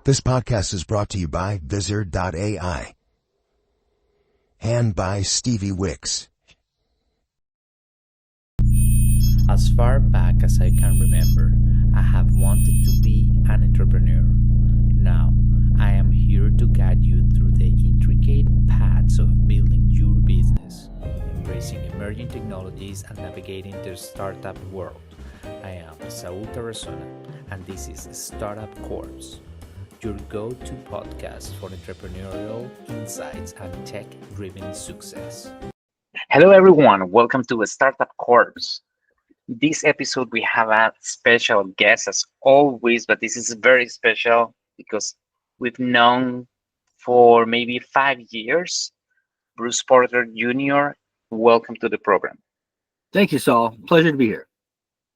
This podcast is brought to you by Visor.ai and by Stevie Wicks. As far back as I can remember, I have wanted to be an entrepreneur. Now, I am here to guide you through the intricate paths of building your business, embracing emerging technologies and navigating the startup world. I am Saul Tarazona, and this is Startup Corps, your go-to podcast for entrepreneurial insights and tech-driven success. Hello, everyone. Welcome to Startup Corps. This episode, we have a special guest as always, but this is very special because we've known for maybe 5 years. Bruce Porter Jr., welcome to the program. Thank you, Saul. Pleasure to be here.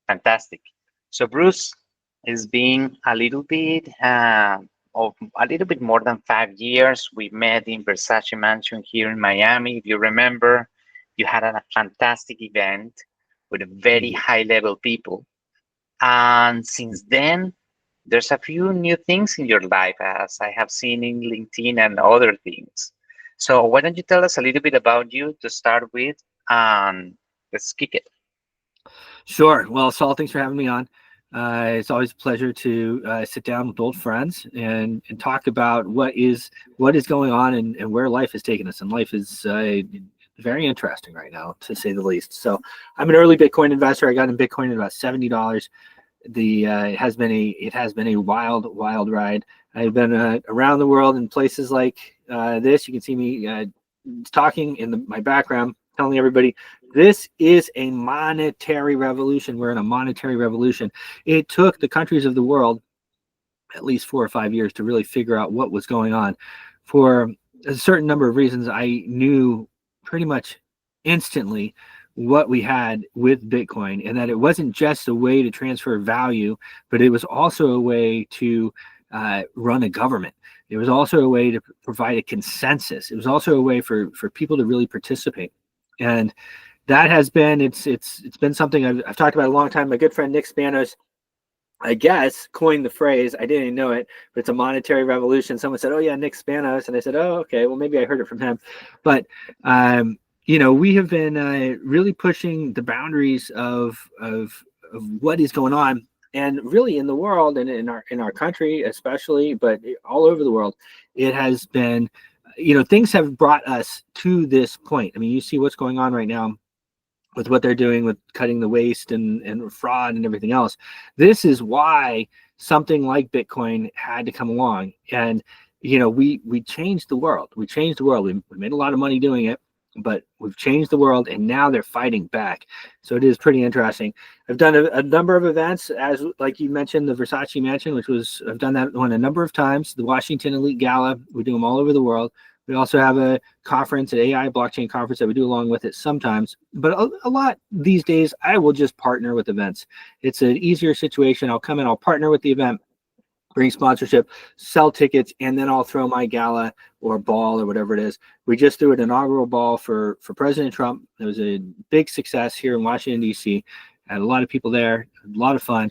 Fantastic. So Bruce is being a little bit more than 5 years. We met in Versace Mansion here in Miami. If you remember, you had a fantastic event with very high level people. And since then, there's a few new things in your life, as I have seen in LinkedIn and other things. So why don't you tell us a little bit about you to start with, and let's kick it. Sure. Well, Saul, thanks for having me on. It's always a pleasure to sit down with old friends and talk about what is going on and where life has taken us. And life is very interesting right now, to say the least. So I'm an early Bitcoin investor. I got in Bitcoin at about $70. It has been a wild ride. I've been around the world in places like this. You can see me talking in my background, telling everybody this is a monetary revolution. We're in a monetary revolution. It took the countries of the world at least 4 or 5 years to really figure out what was going on. For a certain number of reasons, I knew pretty much instantly what we had with Bitcoin, and that it wasn't just a way to transfer value, but it was also a way to run a government. It was also a way to provide a consensus. It was also a way for people to really participate. And that has been, it's been something I've talked about a long time. My good friend Nick Spanos, I guess, coined the phrase. I didn't even know it, but it's a monetary revolution. Someone said, "Oh yeah, Nick Spanos," and I said, "Oh, okay, well maybe I heard it from him." But we have been really pushing the boundaries of what is going on, and really in the world and in our country especially, but all over the world, it has been. Things have brought us to this point. I mean, you see what's going on right now with what they're doing with cutting the waste and fraud and everything else. This is why something like Bitcoin had to come along. And, we changed the world. We changed the world. We made a lot of money doing it, but we've changed the world, and now they're fighting back. So it is pretty interesting. I've done a number of events, as like you mentioned, the Versace Mansion, I've done that one a number of times. The Washington Elite Gala, we do them all over the world. We also have a conference, an AI blockchain conference that we do along with it sometimes. But a lot these days, I will just partner with events. It's an easier situation. I'll come in, I'll partner with the event, bring sponsorship, sell tickets, and then I'll throw my gala or ball or whatever it is. We just threw an inaugural ball for President Trump. It was a big success here in Washington, D.C. Had a lot of people there, a lot of fun.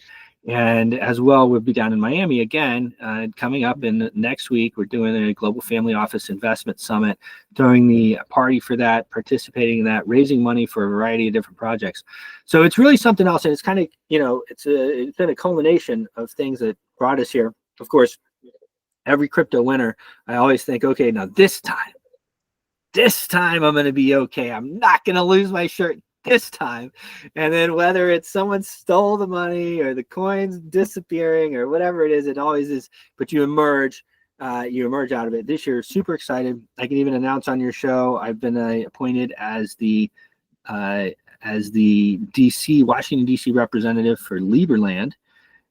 And as well, we'll be down in Miami again, coming up in next week. We're doing a Global Family Office Investment Summit, throwing the party for that, participating in that, raising money for a variety of different projects. So it's really something else. And it's kind of, it's been a culmination of things that brought us here. Of course, every crypto winter, I always think, okay, now this time I'm going to be okay. I'm not going to lose my shirt this time. And then whether it's someone stole the money or the coins disappearing or whatever it is, it always is, but you emerge out of it. This year, super excited. I can even announce on your show, I've been appointed as the DC, Washington, DC representative for Lieberland.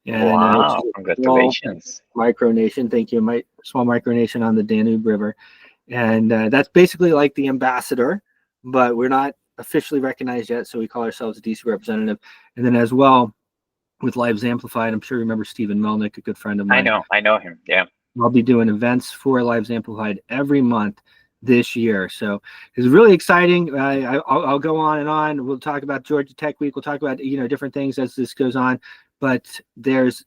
And, wow, congratulations. Micronation, thank you. Small micronation on the Danube River. And that's basically like the ambassador, but we're not officially recognized yet, so we call ourselves a DC representative. And then as well, with Lives Amplified, I'm sure you remember Stephen Melnick, a good friend of mine. I know him, yeah. I'll be doing events for Lives Amplified every month this year. So it's really exciting. I'll go on and on. We'll talk about Georgia Tech Week. We'll talk about different things as this goes on. But there's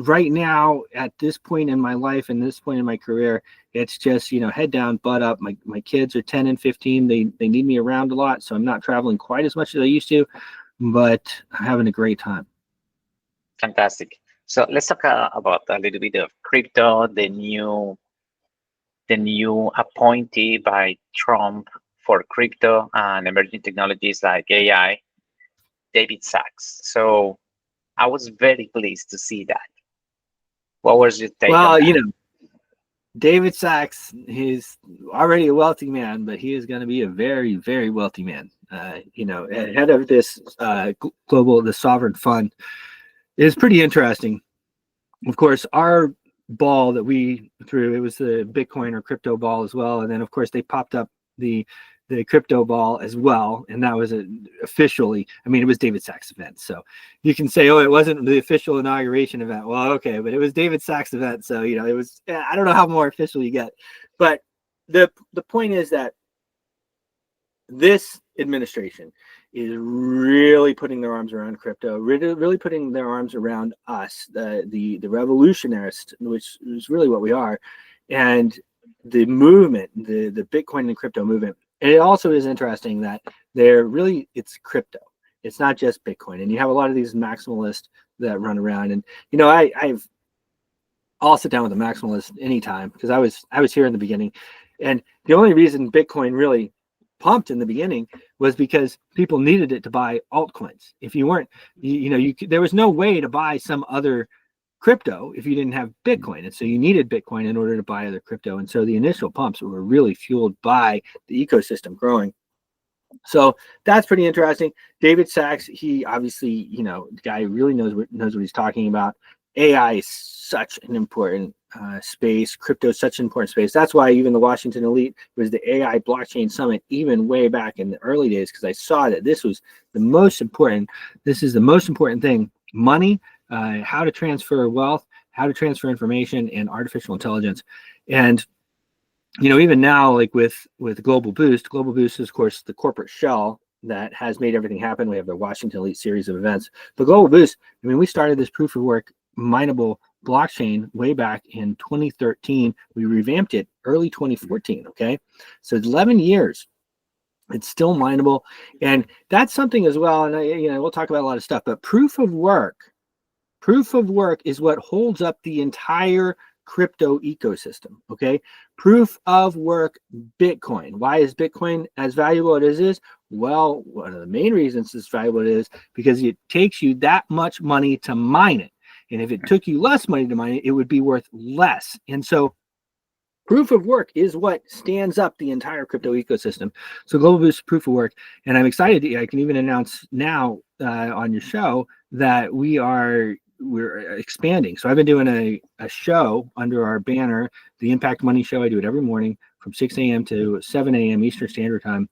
right now, at this point in my life and this point in my career, it's just, head down, butt up. My kids are 10 and 15. They need me around a lot, so I'm not traveling quite as much as I used to, but I'm having a great time. Fantastic. So let's talk about a little bit of crypto, the new appointee by Trump for crypto and emerging technologies like AI, David Sachs. So I was very pleased to see that. What was your take on Well, that? David Sachs, he's already a wealthy man, but he is going to be a very, very wealthy man. Head of this the sovereign fund is pretty interesting. Of course, our ball that we threw, it was the Bitcoin or crypto ball as well. And then, of course, they popped up the crypto ball as well. And that was officially, it was David Sachs' event. So you can say, oh, it wasn't the official inauguration event. Well, okay, but it was David Sachs' event. So, it was, I don't know how more official you get. But the point is that this administration is really putting their arms around crypto, really putting their arms around us, the revolutionists, which is really what we are, and the movement, the Bitcoin and crypto movement. And it also is interesting that it's crypto. It's not just Bitcoin. And you have a lot of these maximalists that run around. And I'll sit down with a maximalist anytime, because I was here in the beginning. And the only reason Bitcoin really pumped in the beginning was because people needed it to buy altcoins. If you weren't, there was no way to buy some other crypto if you didn't have Bitcoin. And so you needed Bitcoin in order to buy other crypto. And so the initial pumps were really fueled by the ecosystem growing. So that's pretty interesting. David Sachs, he obviously, the guy really knows what he's talking about. AI is such an important space. Crypto is such an important space. That's why even the Washington Elite was the AI blockchain summit, even way back in the early days, because I saw that this was the most important. This is the most important thing: money, how to transfer wealth, how to transfer information, and artificial intelligence. And even now, like with GlobalBoost is, of course, the corporate shell that has made everything happen. We have the Washington Elite series of events. But GlobalBoost, we started this proof of work mineable blockchain way back in 2013. We revamped it early 2014. Okay, so it's 11 years. It's still mineable, and that's something as well. And we'll talk about a lot of stuff. But proof of work is what holds up the entire crypto ecosystem. Okay, proof of work Bitcoin. Why is Bitcoin as valuable as it is? Well, one of the main reasons it's valuable is because it takes you that much money to mine it. And if it took you less money to mine it, it would be worth less. And so proof of work is what stands up the entire crypto ecosystem. So GlobalBoost proof of work. And I'm excited. I can even announce now on your show that we're expanding. So I've been doing a show under our banner, the Impact Money Show. I do it every morning from 6 a.m. to 7 a.m. Eastern Standard Time.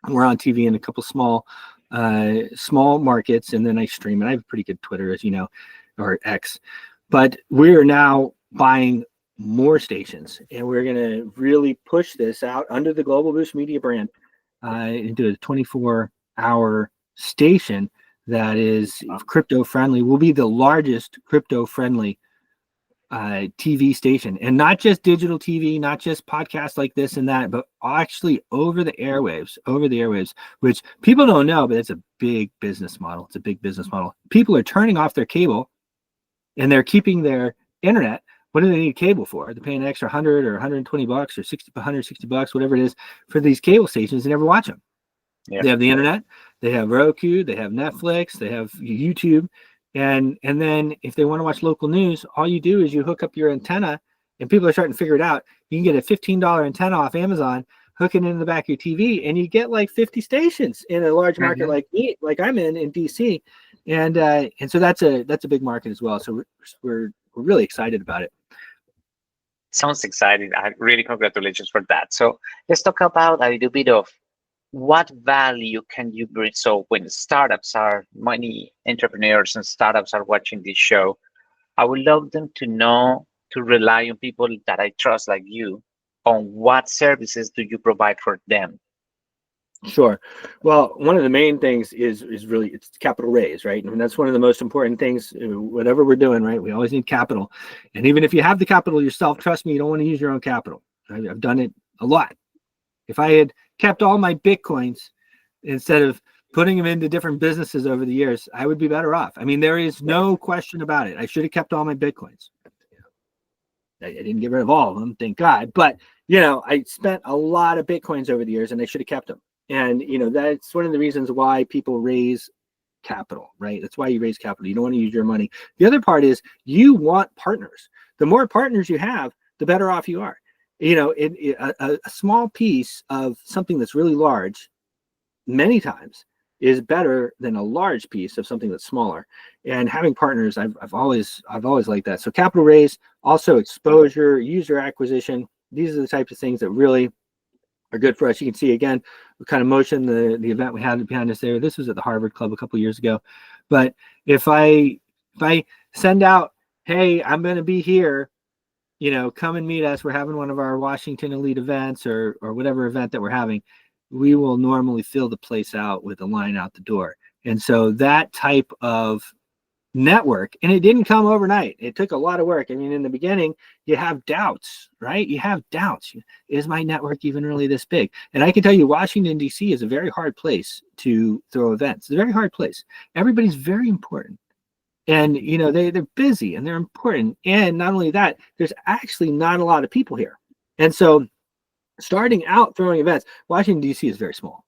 We're on TV in a couple small markets, and then I stream. And I have a pretty good Twitter, as you know, or X. But we're now buying more stations, and we're going to really push this out under the GlobalBoost Media brand into a 24-hour station that is crypto friendly. Will be the largest crypto friendly TV station, and not just digital TV, not just podcasts like this and that, but actually over the airwaves, which people don't know, but it's a big business model. It's a big business model. People are turning off their cable and they're keeping their internet. What do they need cable for? They're paying an extra $100 or $120 or $160, whatever it is, for these cable stations. They never watch them. Yeah. They have the internet, they have Roku, they have Netflix, they have YouTube. And then if they want to watch local news, all you do is you hook up your antenna, and people are starting to figure it out. You can get a $15 antenna off Amazon, hook it in the back of your TV, and you get like 50 stations in a large market like I'm in DC. And so that's a big market as well. So we're really excited about it. Sounds exciting. Really congratulations for that. So let's talk about a little bit of what value can you bring. So when many entrepreneurs and startups are watching this show, I would love them to know, to rely on people that I trust like you, on what services do you provide for them? Sure. Well, one of the main things is really it's capital raise, right? And that's one of the most important things. Whatever we're doing, right? We always need capital, and even if you have the capital yourself, trust me, you don't want to use your own capital. I've done it a lot. If I had kept all my Bitcoins instead of putting them into different businesses over the years, I would be better off. I mean, there is no question about it. I should have kept all my Bitcoins. I didn't get rid of all of them, thank God. But I spent a lot of Bitcoins over the years, and I should have kept them. And, that's one of the reasons why people raise capital, right? That's why you raise capital. You don't want to use your money. The other part is you want partners. The more partners you have, the better off you are. A small piece of something that's really large many times is better than a large piece of something that's smaller. And having partners, I've always liked that. So capital raise, also exposure, user acquisition. These are the types of things that really are good for us. You can see again, we kind of motion the event we had behind us there. This was at the Harvard Club a couple of years ago. But if I send out, hey, I'm going to be here, come and meet us. We're having one of our Washington Elite events or whatever event that we're having. We will normally fill the place out with a line out the door. And so that type of network, and it didn't come overnight. It took a lot of work. I mean, in the beginning, you have doubts, right? You have doubts. Is my network even really this big? And I can tell you, Washington, D.C. is a very hard place to throw events. It's a very hard place. Everybody's very important. And, they're busy and they're important. And not only that, there's actually not a lot of people here. And so starting out throwing events, Washington, D.C. is very small.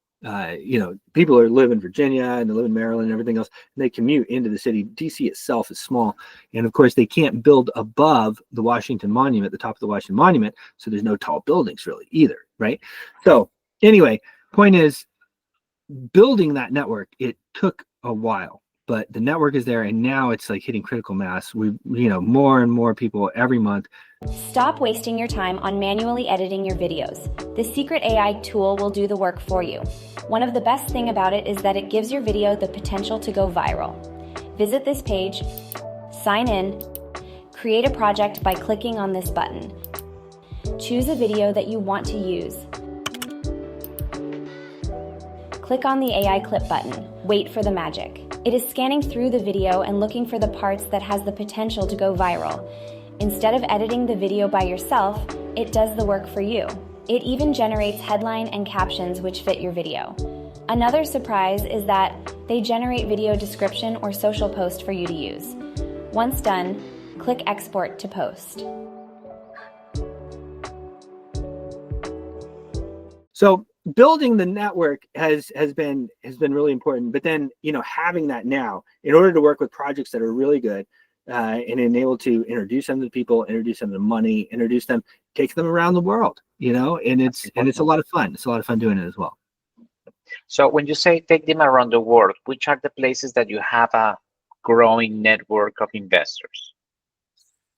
People live in Virginia and they live in Maryland and everything else, and they commute into the city. DC itself is small. And of course, they can't build above the Washington Monument, the top of the Washington Monument. So there's no tall buildings really either, right? So anyway, point is, building that network, it took a while, but the network is there. And now it's like hitting critical mass. More and more people every month. Stop wasting your time on manually editing your videos. The secret AI tool will do the work for you. One of the best things about it is that it gives your video the potential to go viral. Visit this page, sign in, create a project by clicking on this button. Choose a video that you want to use. Click on the AI clip button. Wait for the magic. It is scanning through the video and looking for the parts that has the potential to go viral. Instead of editing the video by yourself, it does the work for you. It even generates headline and captions which fit your video. Another surprise is that they generate video description or social post for you to use. Once done, click Export to Post. So building the network has been really important. But then, having that now in order to work with projects that are really good, and enable to introduce them to people, introduce them to money, introduce them, take them around the world, and it's a lot of fun. It's a lot of fun doing it as well. So when you say take them around the world, which are the places that you have a growing network of investors?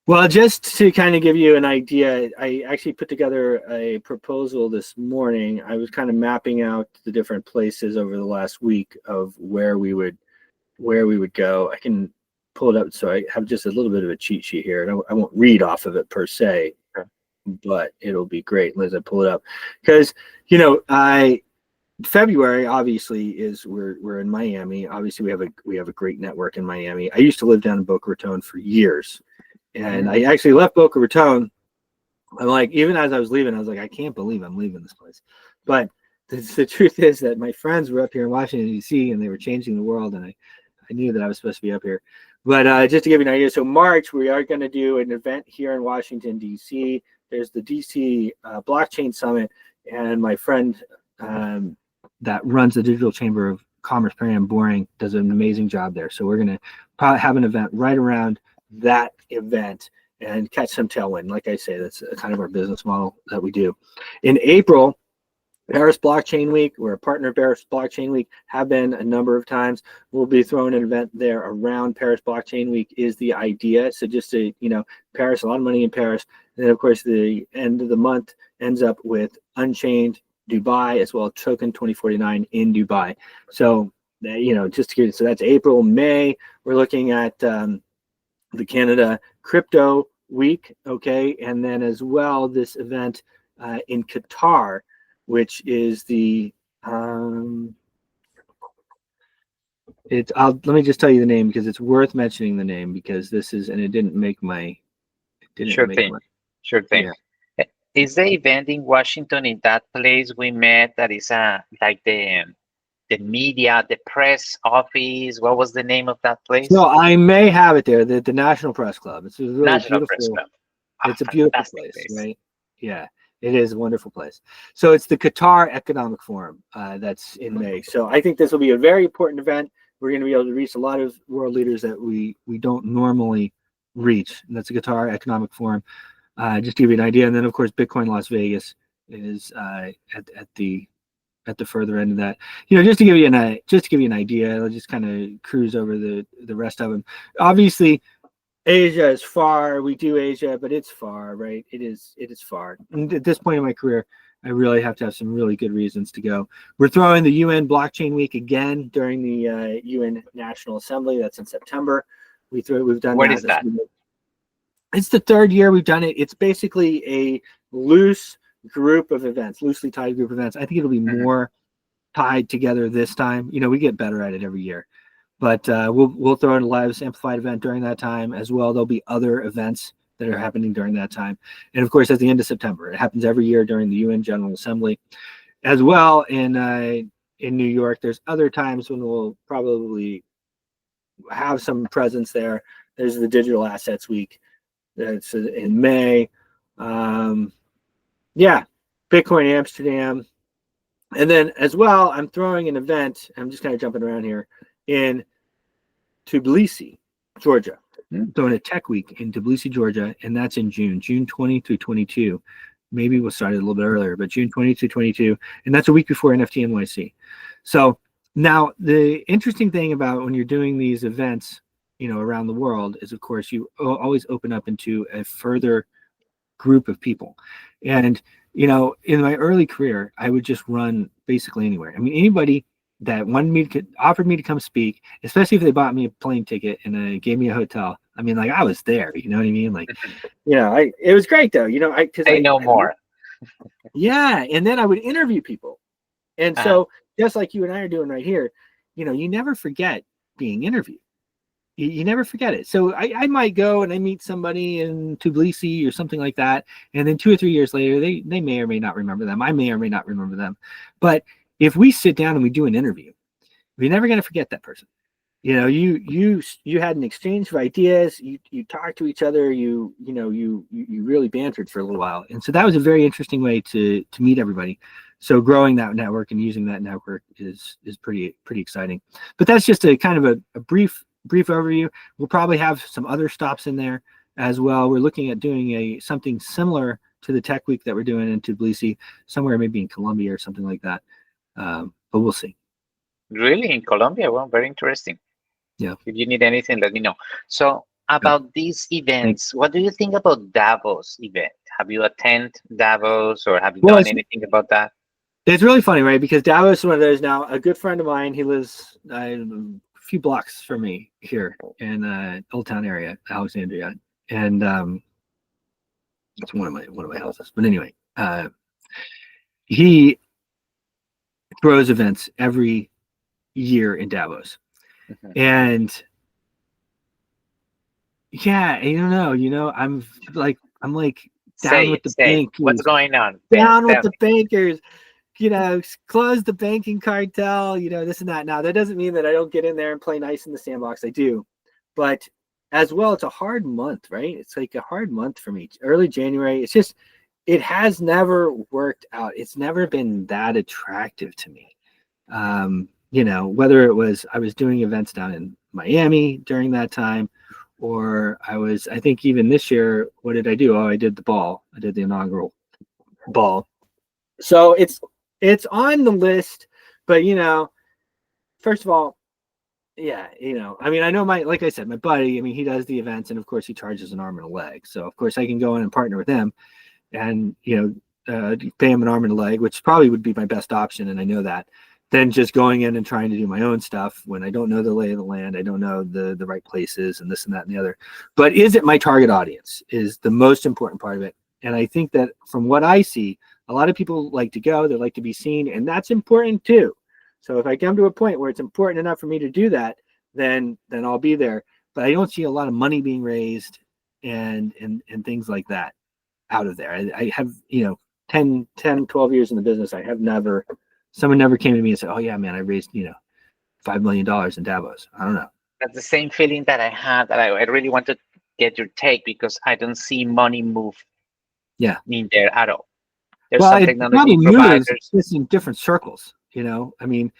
Well, just to kind of give you an idea, I actually put together a proposal this morning. I was kind of mapping out the different places over the last week of where we would go. I can pull it up so I have just a little bit of a cheat sheet here, and I won't read off of it per se, but it'll be great as I pull it up, because February obviously is we're in Miami. Obviously, we have a great network in Miami. I used to live down in Boca Raton for years, and I actually left Boca Raton. I'm like, even as I was leaving, I was like, I can't believe I'm leaving this place. But the truth is that my friends were up here in Washington D.C. and they were changing the world, and I knew that I was supposed to be up here. But just to give you an idea, so March, we are going to do an event here in Washington, D.C. There's the D.C. Blockchain Summit, and my friend that runs the Digital Chamber of Commerce, Pantheon Boring, does an amazing job there. So we're going to probably have an event right around that event and catch some tailwind. Like I say, that's kind of our business model that we do. In April, Paris Blockchain Week, we're a partner of Paris Blockchain Week, have been a number of times. We'll be throwing an event there around Paris Blockchain Week is the idea. So just to, Paris, a lot of money in Paris. And then, of course, the end of the month ends up with Unchained Dubai, as well as Token 2049 in Dubai. So, just to give you, so that's April. May, we're looking at the Canada Crypto Week, okay? And then as well, this event in Qatar, which is the Let me just tell you the name because it's worth mentioning the name because it didn't make my, Sure thing. Sure thing. Yeah. Is the event in Washington in that place we met that is like the media, the press office? What was the name of that place? No, I may have it there. The National Press Club. It's a really National beautiful. Press Club. It's a beautiful place, right? Yeah, it is a wonderful place. So it's the Qatar Economic Forum that's in May. So I think this will be a very important event. We're going to be able to reach a lot of world leaders that we don't normally reach. And that's the Qatar Economic Forum. Just to give you an idea, and then of course Bitcoin Las Vegas is at the further end of that. Just to give you an idea, I'll just kind of cruise over the rest of them. Obviously, Asia is far. We do Asia, but it's far, right? It is far. And at this point in my career, I really have to have some really good reasons to go. We're throwing the UN Blockchain Week again during the UN National Assembly. That's in September. We've done. What is that? It's the third year we've done it. It's basically a loose group of events, loosely tied group of events. I think it'll be more tied together this time. We get better at it every year, but we'll throw in a live amplified event during that time as well. There'll be other events that are happening during that time, and of course at the end of September. It happens every year during the UN General Assembly, as well. In New York, there's other times when we'll probably have some presence there. There's the Digital Assets Week. That's in May. Bitcoin Amsterdam. And then as well, I'm throwing an event. I'm just kind of jumping around here in Tbilisi, Georgia. Throwing a tech week in Tbilisi, Georgia, and that's in June 20 through 22. Maybe we'll start it a little bit earlier, but June 20 through 22. And that's a week before NFT NYC. So now the interesting thing about when you're doing these events, around the world is, of course, you always open up into a further group of people. And, in my early career, I would just run basically anywhere. I mean, anybody that offered me to come speak, especially if they bought me a plane ticket and gave me a hotel. I mean, like, I was there, you know what I mean? Like, it was great though, because I know more. Yeah. And then I would interview people. And so just like you and I are doing right here, you never forget being interviewed. You never forget it. So I might go and I meet somebody in Tbilisi or something like that. And then 2 or 3 years later, they may or may not remember them. I may or may not remember them. But if we sit down and we do an interview, we're never going to forget that person. You had an exchange of ideas. You talked to each other. You really bantered for a little while. And so that was a very interesting way to meet everybody. So growing that network and using that network is pretty exciting. But that's just a kind of a brief overview. We'll probably have some other stops in there as well. We're looking at doing something similar to the tech week that we're doing in Tbilisi, somewhere maybe in Colombia or something like that. But we'll see. Really, in Colombia? Well, very interesting. Yeah. If you need anything, let me know. So about these events, what do you think about Davos event? Have you attended Davos or have you done anything about that? It's really funny, right? Because Davos is one of those now. A good friend of mine, he lives a few blocks from me here in Old Town area, Alexandria, and it's one of my houses. But anyway, he throws events every year in Davos, and I don't know. I'm like down with the bankers. What's going on? Down with the bankers. Close the banking cartel, this and that. Now, that doesn't mean that I don't get in there and play nice in the sandbox. I do. But as well, it's a hard month, right? It's like a hard month for me. Early January, it has never worked out. It's never been that attractive to me. Whether it was I was doing events down in Miami during that time, or I think even this year, what did I do? Oh, I did the ball. I did the inaugural ball. So it's on the list, but first of all, I mean, I know like I said, my buddy, I mean, he does the events and of course he charges an arm and a leg. So of course I can go in and partner with him and, pay him an arm and a leg, which probably would be my best option. And I know that, than just going in and trying to do my own stuff when I don't know the lay of the land. I don't know the right places and this and that and the other, but is it my target audience is the most important part of it. And I think that from what I see, a lot of people like to go, they like to be seen, and that's important too. So if I come to a point where it's important enough for me to do that, then I'll be there. But I don't see a lot of money being raised and things like that out of there. I have, 10, 12 years in the business. Someone never came to me and said, oh yeah, man, I raised, $5 million in Davos. I don't know. That's the same feeling that I had, that I really want to get your take, because I don't see money move in there at all. There's some technology providers. It's in different circles, I mean,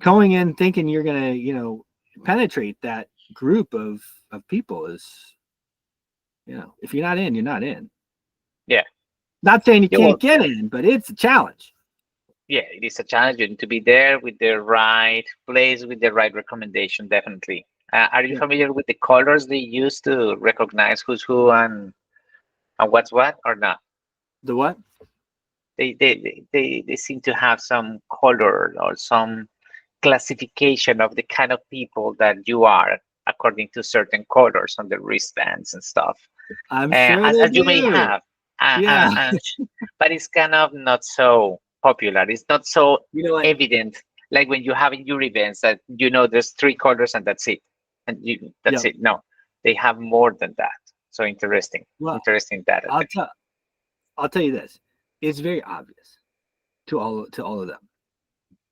going in thinking you're going to, penetrate that group of people is, if you're not in, you're not in. Yeah. Not saying you can't get in, but it's a challenge. Yeah, it is a challenge. You need to be there with the right place, with the right recommendation, definitely. Are you familiar with the colors they use to recognize who's who and what's what, or not? The what? They seem to have some color or some classification of the kind of people that you are, according to certain colors on the wristbands and stuff. I'm sure as you may have. But it's kind of not so popular. It's not so evident, like when you have in your events that there's 3 colors and that's it, and that's it. No, they have more than that. So interesting. Interesting data. I'll tell you this: it's very obvious to all of them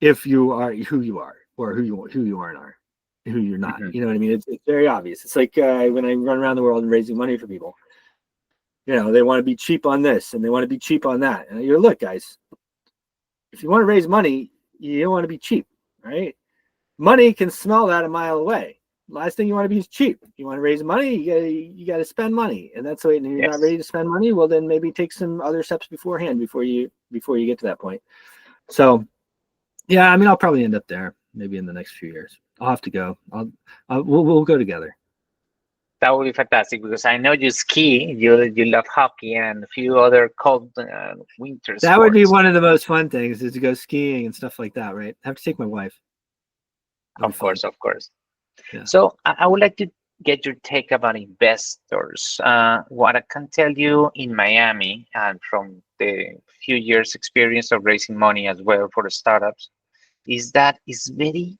if you are who you are, or who you aren't, or who you're not. You know what I mean? It's very obvious. It's like when I run around the world and raising money for people. They want to be cheap on this and they want to be cheap on that. And look, guys, if you want to raise money, you don't want to be cheap, right? Money can smell that a mile away. Last thing you want to be is cheap. You want to raise money, you got to spend money, and that's the way. And you're not ready to spend money, well, then maybe take some other steps beforehand before you get to that point. So, yeah, I mean, I'll probably end up there maybe in the next few years. I'll have to go. We'll go together. That would be fantastic, because I know you ski, you love hockey and a few other cold winter sports. That would be one of the most fun things, is to go skiing and stuff like that, right? I have to take my wife. Of course. Yeah. So I would like to get your take about investors. What I can tell you in Miami, and from the few years experience of raising money as well for the startups, is that it's very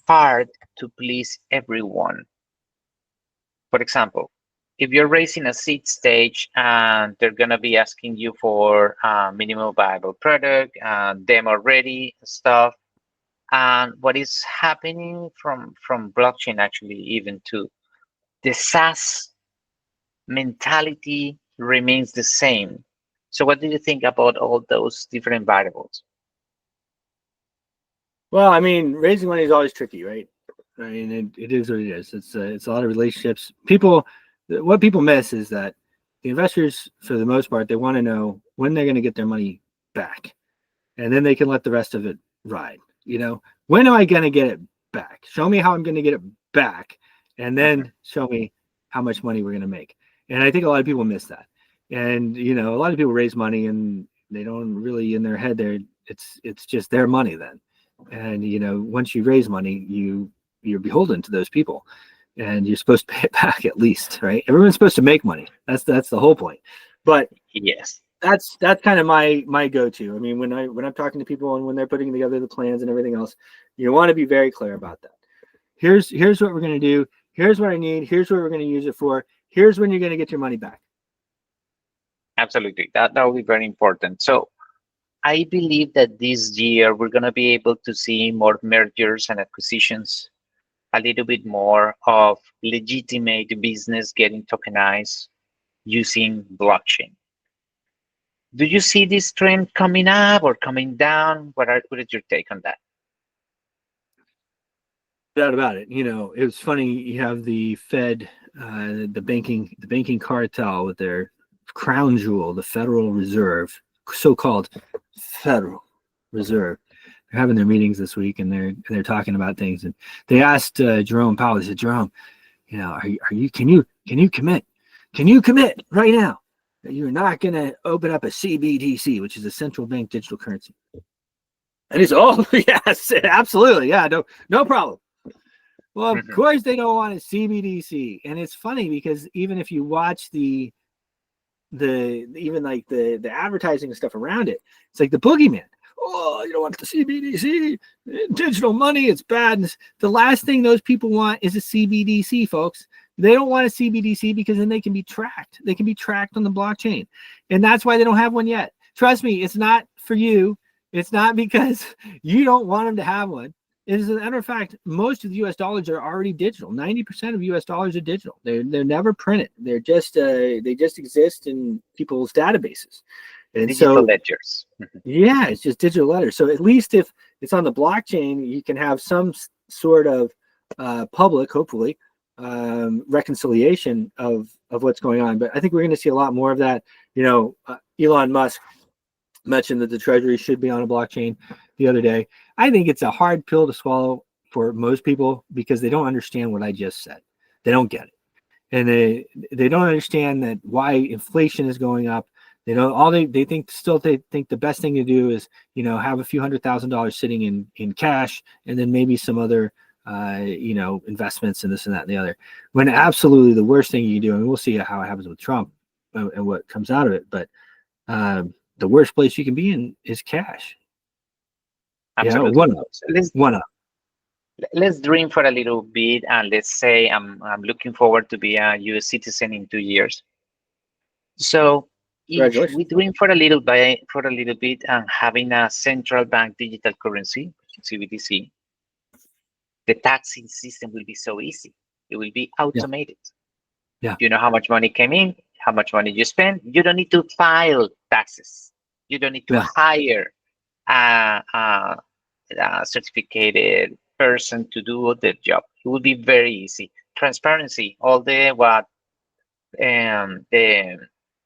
hard to please everyone. For example, if you're raising a seed stage and they're going to be asking you for a minimum viable product, demo ready stuff, and what is happening from blockchain, actually, even to the SaaS mentality remains the same. So what do you think about all those different variables? Well, I mean, raising money is always tricky, right? I mean, it is what it is. It's a lot of relationships. What people miss is that the investors, for the most part, they want to know when they're going to get their money back, and then they can let the rest of it ride. When am I going to get it back? Show me how I'm going to get it back, and then show me how much money we're going to make. And I think a lot of people miss that. And a lot of people raise money and they don't really, in their head, it's just their money then. And once you raise money, you're beholden to those people, and you're supposed to pay it back at least, right? Everyone's supposed to make money. That's the whole point. But yes, that's kind of my go-to. I mean, when I'm talking to people and when they're putting together the plans and everything else, you want to be very clear about that. Here's what we're going to do. Here's what I need. Here's what we're going to use it for. Here's when you're going to get your money back. Absolutely. That will be very important. So I believe that this year we're going to be able to see more mergers and acquisitions, a little bit more of legitimate business getting tokenized using blockchain. Do you see this trend coming up or coming down? What is your take on that? Doubt about it. It was funny. You have the Fed, the banking cartel with their crown jewel, the Federal Reserve, so-called Federal Reserve. They're having their meetings this week, and they're talking about things. And they asked Jerome Powell. They said, Jerome, can you commit? Can you commit right now that you're not going to open up a CBDC, which is a central bank digital currency? And he said, oh yes, absolutely, yeah, no problem. Well, of course they don't want a CBDC. And it's funny because even if you watch the even like the advertising and stuff around it. It's like the boogeyman. Oh, you don't want the CBDC, digital money, it's bad. And the last thing those people want is a CBDC, folks. They don't want a CBDC because then they can be tracked. They can be tracked on the blockchain. And that's why they don't have one yet. Trust me, it's not for you. It's not because you don't want them to have one. As a matter of fact, most of the US dollars are already digital. 90% of US dollars are digital. They're never printed. They're just they just exist in people's databases. And digital ledgers. Yeah, it's just digital letters. So at least if it's on the blockchain, you can have some sort of public, hopefully, reconciliation of what's going on. But I think we're going to see a lot more of that. Elon Musk mentioned that the treasury should be on a blockchain the other day. I think it's a hard pill to swallow for most people because they don't understand what I just said. They don't get it. And they don't understand that why inflation is going up. They don't they think the best thing to do is, have a few $100,000 sitting in cash and then maybe some other investments and this and that and the other, when absolutely the worst thing you can do, and we'll see how it happens with Trump and what comes out of it, but the worst place you can be in is cash. Absolutely. One up. Let's dream for a little bit, and let's say I'm looking forward to be a US citizen in 2 years. So if we dream for a little bit and having a central bank digital currency, CBDC, the taxing system will be so easy. It will be automated. Yeah. You know how much money came in, how much money you spend. You don't need to file taxes. You don't need to hire a certificated person to do the job. It will be very easy. Transparency. All the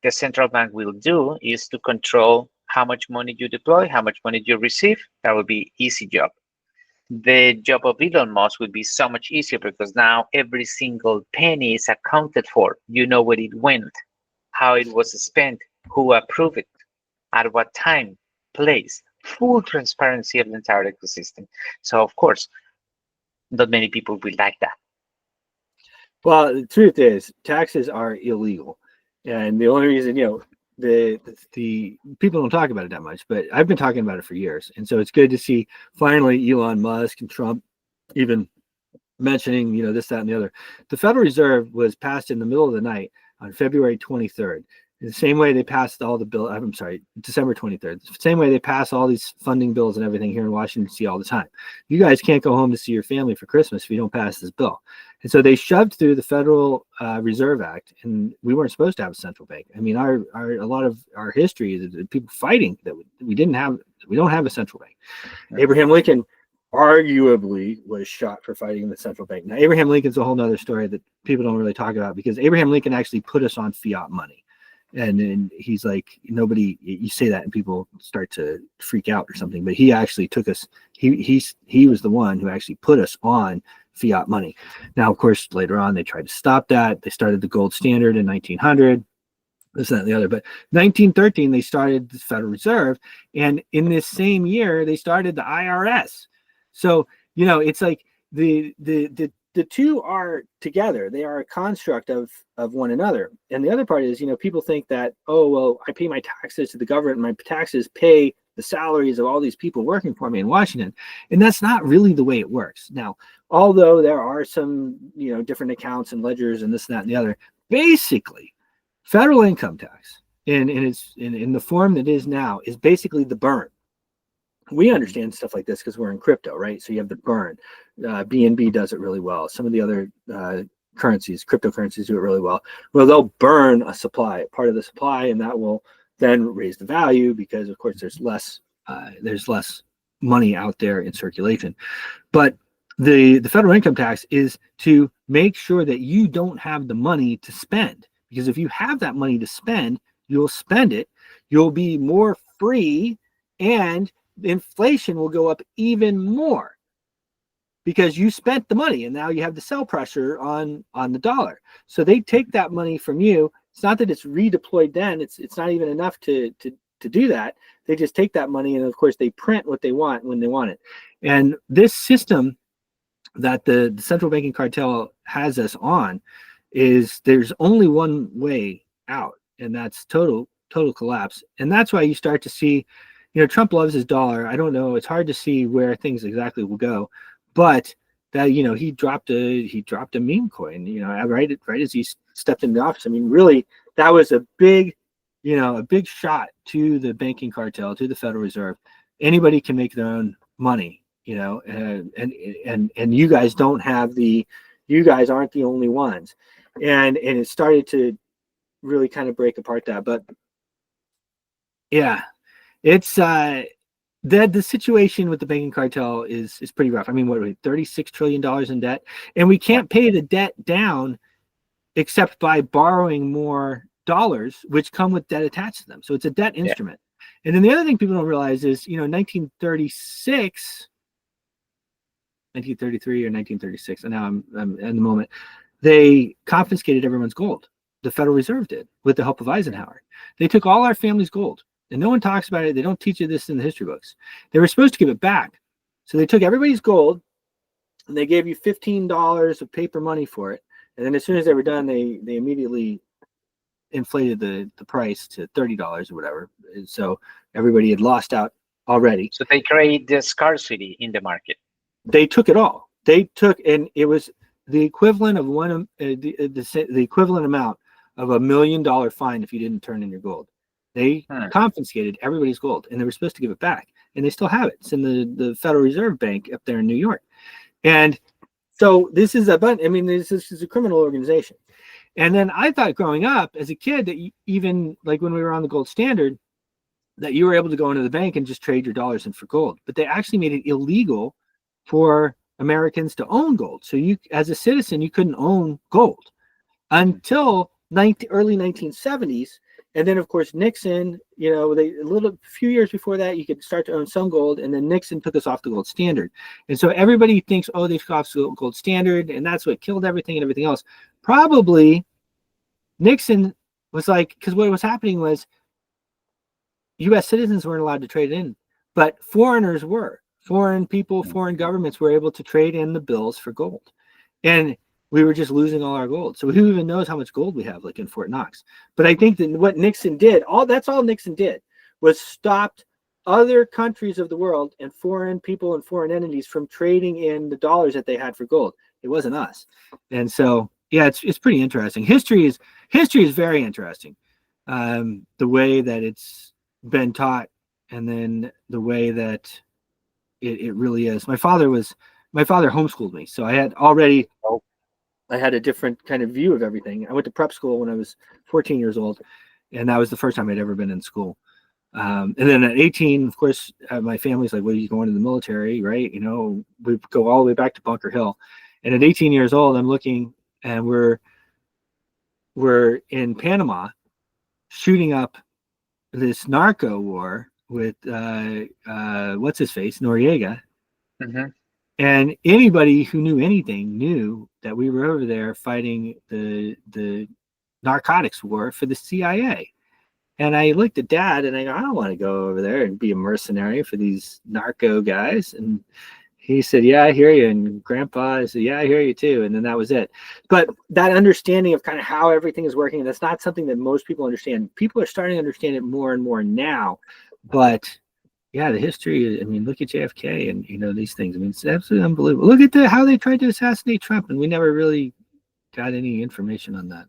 central bank will do is to control how much money you deploy, how much money you receive. That will be easy job. The job of Elon Musk would be so much easier because now every single penny is accounted for. You know where it went, how it was spent, who approved it, at what time, place, full transparency of the entire ecosystem. So of course, not many people will like that. Well, the truth is taxes are illegal. And the only reason, the people don't talk about it that much, but I've been talking about it for years. And so it's good to see finally Elon Musk and Trump even mentioning, this, that, and the other. The Federal Reserve was passed in the middle of the night on February 23rd. The same way they passed all the bill, December 23rd. The same way they pass all these funding bills and everything here in Washington D.C. all the time. You guys can't go home to see your family for Christmas if you don't pass this bill. And so they shoved through the Federal Reserve Act, and we weren't supposed to have a central bank. I mean, a lot of our history is people fighting that we don't have a central bank. Right. Abraham Lincoln arguably was shot for fighting the central bank. Now, Abraham Lincoln's a whole nother story that people don't really talk about because Abraham Lincoln actually put us on fiat money. And he's like, nobody, you say that and people start to freak out or something, but he actually took us, he was the one who actually put us on fiat money. Now, of course, later on, they tried to stop that. They started the gold standard in 1900, this, that, and the other. But 1913, they started the Federal Reserve. And in this same year, they started the IRS. So, it's like the two are together. They are a construct of one another. And the other part is, people think that, oh, well, I pay my taxes to the government. My taxes pay the salaries of all these people working for me in Washington. And that's not really the way it works. Now, although there are some, different accounts and ledgers and this, that, and the other, basically, federal income tax in the form that it is now is basically the burn. We understand stuff like this because we're in crypto, right? So you have the burn. BNB does it really well. Some of the other cryptocurrencies do it really well. Well, they'll burn a part of the supply, and that will then raise the value because, of course, there's less money out there in circulation. But the federal income tax is to make sure that you don't have the money to spend. Because if you have that money to spend, you'll spend it. You'll be more free, and inflation will go up even more because you spent the money and now you have the sell pressure on the dollar. So they take that money from you. It's not that it's redeployed then. It's not even enough to do that. They just take that money and of course they print what they want when they want it. And this system that the central banking cartel has us on is there's only one way out. and that's total collapse. And that's why you start to see, Trump loves his dollar. I don't know. It's hard to see where things exactly will go, but that, he dropped a meme coin, right as he stepped into the office. I mean, really, that was a big shot to the banking cartel, to the Federal Reserve. Anybody can make their own money, and you guys aren't the only ones. And it started to really kind of break apart that. But yeah, it's the situation with the banking cartel is pretty rough. I mean, what are we, $36 trillion in debt? And we can't pay the debt down except by borrowing more dollars, which come with debt attached to them. So it's a debt instrument. And then the other thing people don't realize is, 1933 or 1936, and now I'm in the moment, they confiscated everyone's gold. The Federal Reserve did, with the help of Eisenhower. They took all our family's gold, and no one talks about it. They don't teach you this in the history books. They were supposed to give it back. So they took everybody's gold, and they gave you $15 of paper money for it. And then as soon as they were done, they immediately inflated the price to $30 or whatever. And so everybody had lost out already. So they create the scarcity in the market. They took it all. They took, and it was the equivalent of the equivalent amount of $1 million fine if you didn't turn in your gold. They confiscated everybody's gold, and they were supposed to give it back, and they still have it. It's in the Federal Reserve Bank up there in New York. And so this is this is a criminal organization. And then I thought growing up as a kid that even like when we were on the gold standard, that you were able to go into the bank and just trade your dollars in for gold. But they actually made it illegal for Americans to own gold. So you, as a citizen, you couldn't own gold until early 1970s. And then, of course, Nixon, a few years before that, you could start to own some gold. And then Nixon took us off the gold standard. And so everybody thinks, oh, they took off the gold standard, and that's what killed everything and everything else. Probably Nixon was like, because what was happening was U.S. citizens weren't allowed to trade in, but foreigners were. Foreign people, foreign governments were able to trade in the bills for gold. And we were just losing all our gold. So who even knows how much gold we have, like in Fort Knox? But I think that what Nixon did, that's all Nixon did, was stopped other countries of the world and foreign people and foreign entities from trading in the dollars that they had for gold. It wasn't us. And so, yeah, it's pretty interesting. History is very interesting. The way that it's been taught, and then the way that it really is. My father homeschooled me, so I had a different kind of view of everything. I went to prep school when I was 14 years old, and that was the first time I'd ever been in school. And then at 18, of course, my family's like, well, you going to the military, right? We go all the way back to Bunker Hill. And at 18 years old, I'm looking, and we're in Panama shooting up this narco war with what's his face, Noriega. Mm-hmm. And anybody who knew anything knew that we were over there fighting the narcotics war for the CIA. And I looked at Dad and I go, I don't want to go over there and be a mercenary for these narco guys. And he said, yeah, I hear you. And Grandpa said, yeah, I hear you too. And then that was it. But that understanding of kind of how everything is working, that's not something that most people understand. People are starting to understand it more and more now. But yeah, the history, I mean, look at JFK and, these things. I mean, it's absolutely unbelievable. Look at how they tried to assassinate Trump, and we never really got any information on that.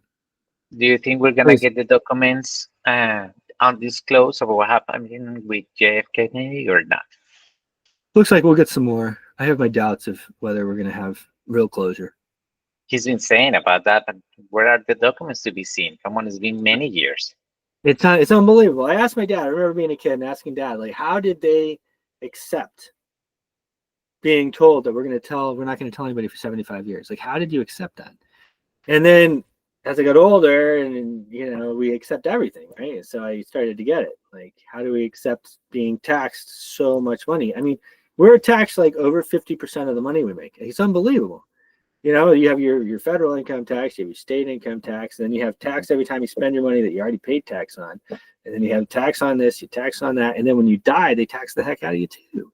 Do you think we're going to get the documents undisclosed of what happened with JFK or not? Looks like we'll get some more. I have my doubts of whether we're going to have real closure. He's been saying about that, but where are the documents to be seen? Come on, it's been many years. It's unbelievable. I asked my dad, I remember being a kid and asking Dad, like, how did they accept being told that we're not going to tell anybody for 75 years? Like, how did you accept that? And then as I got older and, we accept everything, right? So I started to get it. Like, how do we accept being taxed so much money? I mean, we're taxed like over 50% of the money we make. It's unbelievable. You have your federal income tax, you have your state income tax, and then you have tax every time you spend your money that you already paid tax on. And then you have tax on this, you tax on that. And then when you die, they tax the heck out of you too.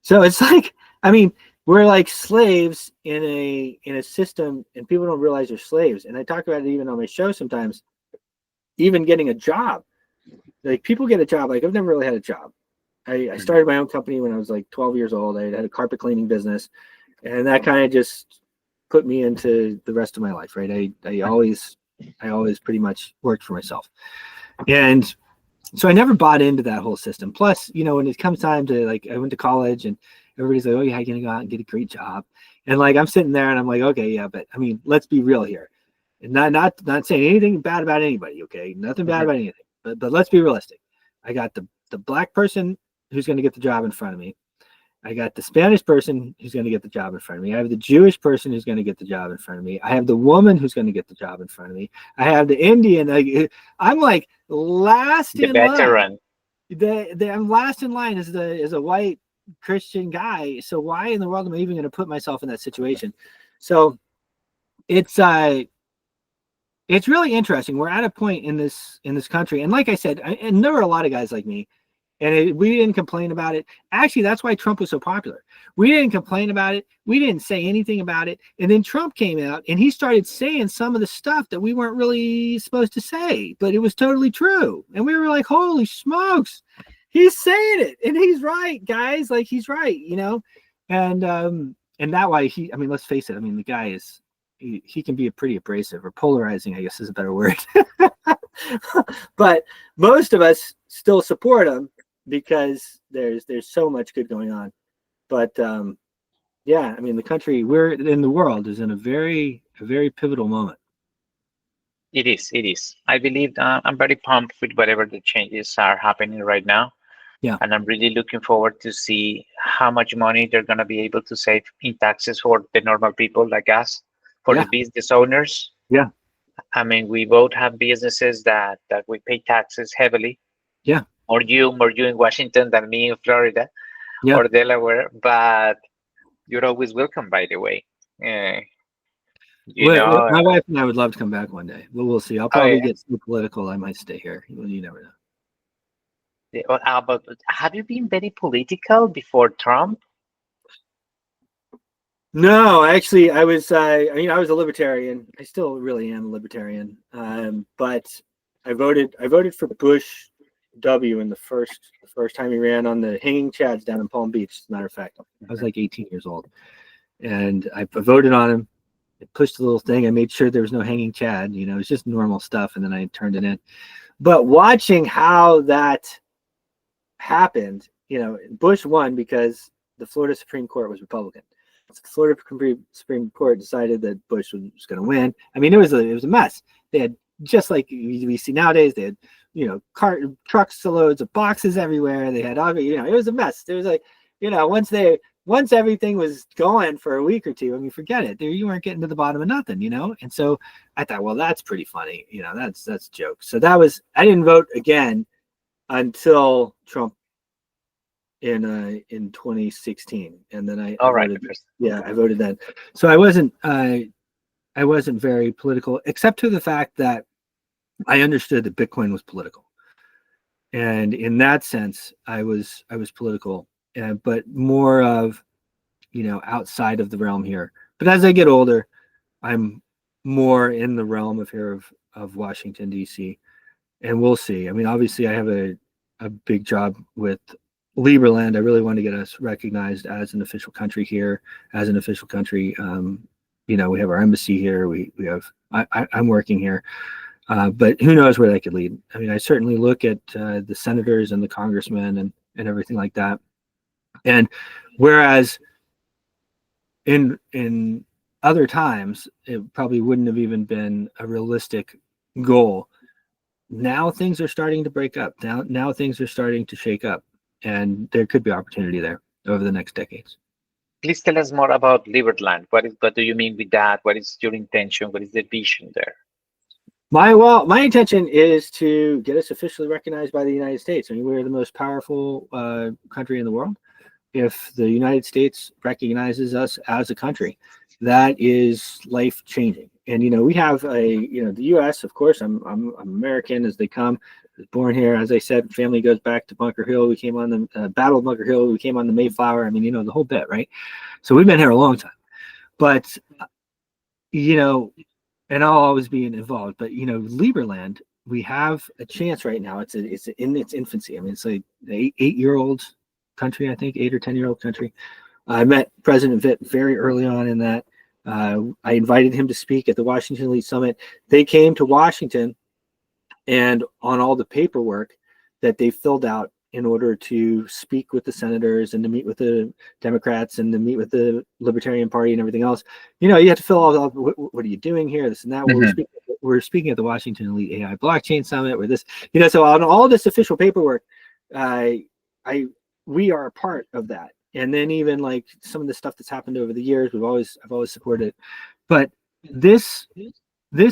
So it's like, I mean, we're like slaves in a system, and people don't realize they're slaves. And I talk about it even on my show sometimes. even getting a job. Like people get a job. Like I've never really had a job. I started my own company when I was like 12 years old. I had a carpet cleaning business, and that kind of just put me into the rest of my life, right? I always pretty much worked for myself. And so I never bought into that whole system. Plus, you know, when it comes time to like, I went to college and everybody's like, oh yeah, you're going to go out and get a great job. And like, I'm sitting there and I'm like, okay, yeah, but I mean, let's be real here. And not saying anything bad about anybody. Okay. Nothing bad about anything, but let's be realistic. I got the black person who's going to get the job in front of me. I got the Spanish person who's going to get the job in front of me. I have the Jewish person who's going to get the job in front of me. I have the woman who's going to get the job in front of me. I have the Indian. I'm like last in line. I'm last in line as a white Christian guy. So why in the world am I even going to put myself in that situation? So it's really interesting. We're at a point in this country, and like I said, and there were a lot of guys like me. And we didn't complain about it. Actually, that's why Trump was so popular. We didn't complain about it. We didn't say anything about it. And then Trump came out and he started saying some of the stuff that we weren't really supposed to say, but it was totally true. And we were like, holy smokes, he's saying it. And he's right, guys. Like he's right, you know? And that why I mean, let's face it. I mean, the guy is, he can be pretty abrasive or polarizing, I guess is a better word. But most of us still support him, because there's so much good going on. But yeah, I mean, the country we're in, the world is in a very pivotal moment. It is. I believe I'm very pumped with whatever the changes are happening right now. Yeah. And I'm really looking forward to see how much money they're going to be able to save in taxes for the normal people like us, for the business owners. Yeah. I mean, we both have businesses that we pay taxes heavily. Yeah. More you in Washington than me in Florida or Delaware, but you're always welcome, by the way. My wife and I would love to come back one day. But we'll see. I'll probably get so political I might stay here. You never know. But have you been very political before Trump? No, actually, I was a libertarian. I still really am a libertarian. But I voted for Bush W in the first time he ran on the hanging chads down in Palm Beach. As a matter of fact, I was like 18 years old, and I voted on him. I pushed the little thing. I made sure there was no hanging chad. You know, it's just normal stuff, and then I turned it in. But watching how that happened, you know, Bush won because the Florida Supreme Court was Republican. The Florida Supreme Court decided that Bush was going to win. I mean, it was a mess. They had, just like we see nowadays, they had, you know, trucks loads of boxes everywhere. They had, you know, it was a mess. There was like, you know, once everything was going for a week or two, I mean, forget it. You weren't getting to the bottom of nothing, you know? And so I thought, well, that's pretty funny. You know, that's a joke. So I didn't vote again until Trump in 2016. And then I voted then. So I wasn't very political, except to the fact that I understood that Bitcoin was political. And in that sense, I was political, but more of, you know, outside of the realm here. But as I get older, I'm more in the realm of Washington, D.C. And we'll see. I mean, obviously I have a big job with Liberland. I really want to get us recognized as an official country here, as an official country. You know, we have our embassy here. We have, I'm working here. But who knows where that could lead? I mean, I certainly look at the senators and the congressmen and everything like that. And whereas in other times, it probably wouldn't have even been a realistic goal. Now things are starting to break up. Now things are starting to shake up, and there could be opportunity there over the next decades. Please tell us more about Liberland. What do you mean with that? What is your intention? What is the vision there? My intention is to get us officially recognized by the United States. I mean, we're the most powerful country in the world. If the United States recognizes us as a country, that is life changing. And you know, we have the U.S. Of course, I'm American as they come. I was born here, as I said. Family goes back to Bunker Hill. We came on the Battle of Bunker Hill. We came on the Mayflower. I mean, you know, the whole bit, right? So we've been here a long time. But you know, and I'll always be involved. But you know, Liberland we have a chance right now. It's in its infancy. I mean, it's like an 8-year-old country, I think, 8 or 10-year-old country. I met President Vitt very early on in that. I invited him to speak at the Washington Elite Summit. They came to Washington, and on all the paperwork that they filled out in order to speak with the senators and to meet with the Democrats and to meet with the Libertarian Party and everything else, you have to fill all what are you doing here, this and that. Mm-hmm. We're speaking at the Washington Elite AI Blockchain Summit, where this, so on all this official paperwork, we are a part of that. And then even like some of the stuff that's happened over the years, I've always supported it. But this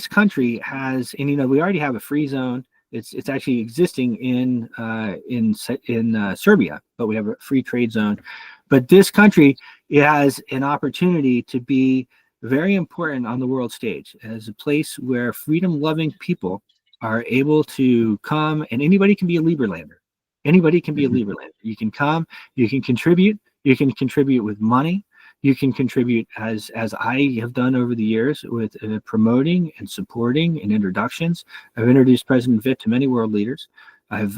country has, and we already have a free zone. It's actually existing in Serbia, but we have a free trade zone. But this country, it has an opportunity to be very important on the world stage as a place where freedom-loving people are able to come, and anybody can be a Liberlander. Anybody can be a Liberlander. You can come, you can contribute. You can contribute with money. You can contribute as I have done over the years with promoting and supporting and introductions. I've introduced President Vitt to many world leaders.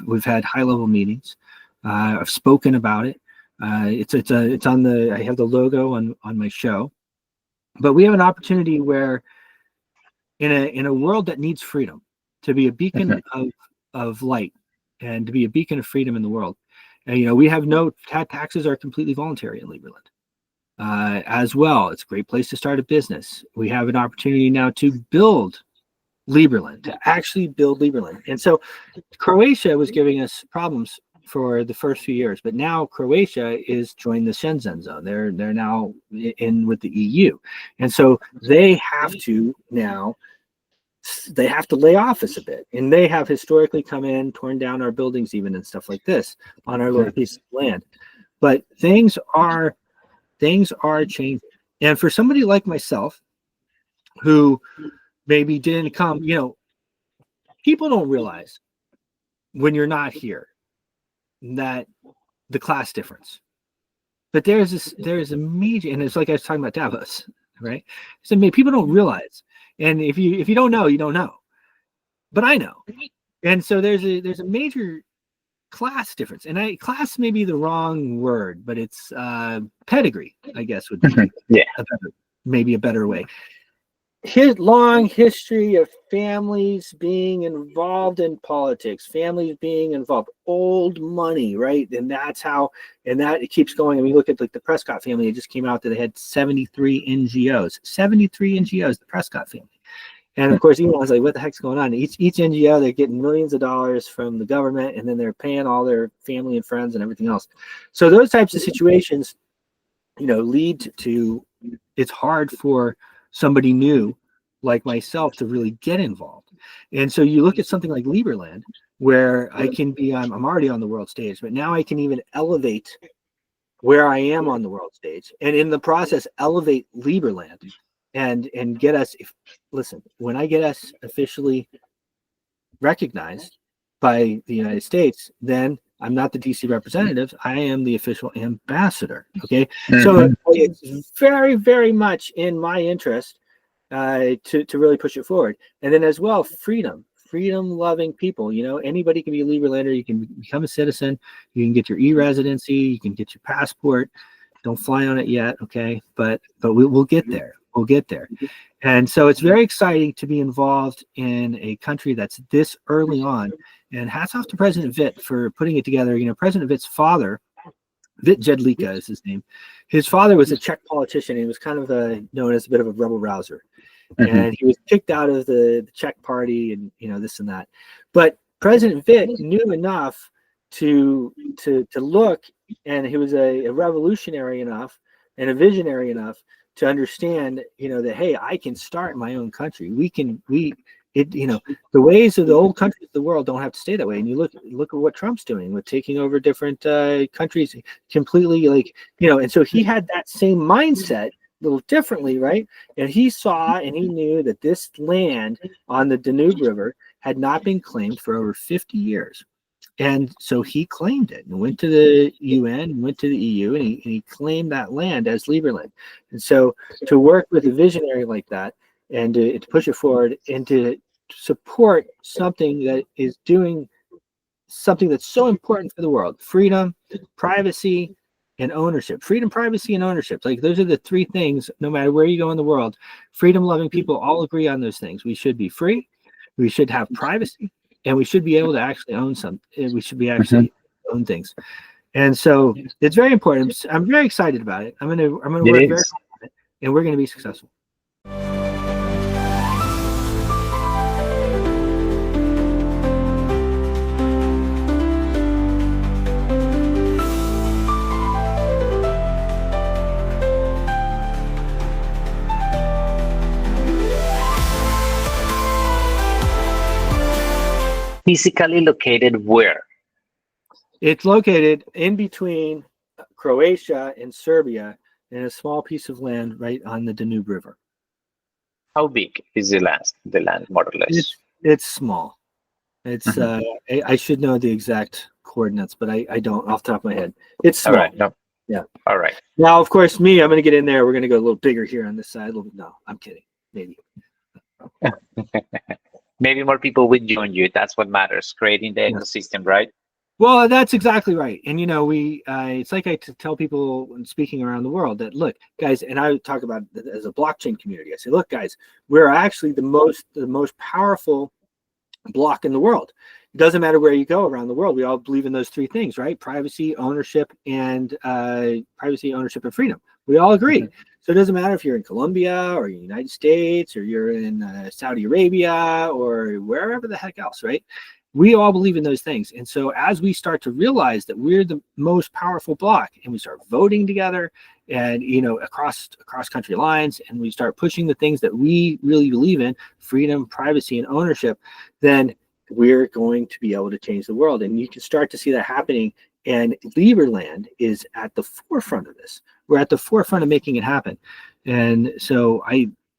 We've had high-level meetings. I've spoken about it. It's on the, I have the logo on my show. But we have an opportunity where in a world that needs freedom, to be a beacon of light and to be a beacon of freedom in the world. And, we have taxes are completely voluntary in Liberland. As well, it's a great place to start a business. We have an opportunity now to build Liberland, to actually build Liberland. And so Croatia was giving us problems for the first few years, but now Croatia is joined the Schengen zone. They're now in with the EU. And so they have to lay off us a bit. And they have historically come in, torn down our buildings even and stuff like this on our little piece of land. But things are changing. And for somebody like myself, who maybe didn't come, people don't realize when you're not here that the class difference. But there's a major, and it's like I was talking about Davos, right? So people don't realize. And if you don't know, you don't know. But I know. And so there's a major class difference. And class may be the wrong word, but it's pedigree, I guess would be maybe a better way. Long history of families being involved in politics, families being involved, old money, right? And that's how, and that it keeps going. I mean, look at like the Prescott family. It just came out that they had 73 NGOs, the Prescott family. And of course, Elon's like, what the heck's going on? Each NGO, they're getting millions of dollars from the government, and then they're paying all their family and friends and everything else. So those types of situations, lead to, it's hard for somebody new like myself to really get involved. And so you look at something like Liberland, where I can be, I'm already on the world stage, but now I can even elevate where I am on the world stage, and in the process, elevate Liberland and get us, when I get us officially recognized by the United States, then I'm not the DC representative. I am the official ambassador. Okay. So it's very, very much in my interest to really push it forward. And then as well, freedom-loving people. Anybody can be a Liberlander. You can become a citizen. You can get your e-residency. You can get your passport. Don't fly on it yet, okay? But we'll get there. We'll get there. And so it's very exciting to be involved in a country that's this early on. And hats off to President Vitt for putting it together. President Vitt's father, Vit Jedlica is his name. His father was a Czech politician. He was kind of known as a bit of a rebel rouser. And he was kicked out of the Czech party and, this and that. But President Vitt knew enough to look, and he was a revolutionary enough and a visionary enough to understand, that, hey, I can start my own country. The ways of the old countries of the world don't have to stay that way. And you look at what Trump's doing with taking over different countries completely, and so he had that same mindset a little differently, right? And he saw and he knew that this land on the Danube River had not been claimed for over 50 years. And so he claimed it and went to the UN, went to the EU, and he claimed that land as Liberland. And so to work with a visionary like that and to push it forward and to support something that is doing something that's so important for the world: freedom, privacy, and ownership. Freedom, privacy, and ownership. Like, those are the three things, no matter where you go in the world. Freedom-loving people all agree on those things. We should be free, we should have privacy, and we should be able to actually own we should be actually own things. And so it's very important. I'm very excited about it. I'm gonna work very hard on it, and we're gonna be successful. Physically located where? It's located in between Croatia and Serbia, in a small piece of land right on the Danube River. How big is the land, more or less? It's small. It's I should know the exact coordinates, but I don't off the top of my head. It's small. All right. No. Yeah. All right. Now, of course, I'm going to get in there. We're going to go a little bigger here on this side. No, I'm kidding. Maybe. Maybe more people would join you. That's what matters, creating the ecosystem, right? Well, that's exactly right. And, it's like I tell people when speaking around the world that, look, guys, and I talk about it as a blockchain community. I say, look, guys, we're actually the most powerful block in the world. It doesn't matter where you go around the world. We all believe in those three things, right? Privacy, ownership, and freedom. We all agree. So it doesn't matter if you're in Colombia or the United States, or you're in Saudi Arabia, or wherever the heck else, right? We all believe in those things. And so as we start to realize that we're the most powerful block, and we start voting together and, across country lines, and we start pushing the things that we really believe in, freedom, privacy, and ownership, then we're going to be able to change the world. And you can start to see that happening. And Liberland is at the forefront of this. We're at the forefront of making it happen. And so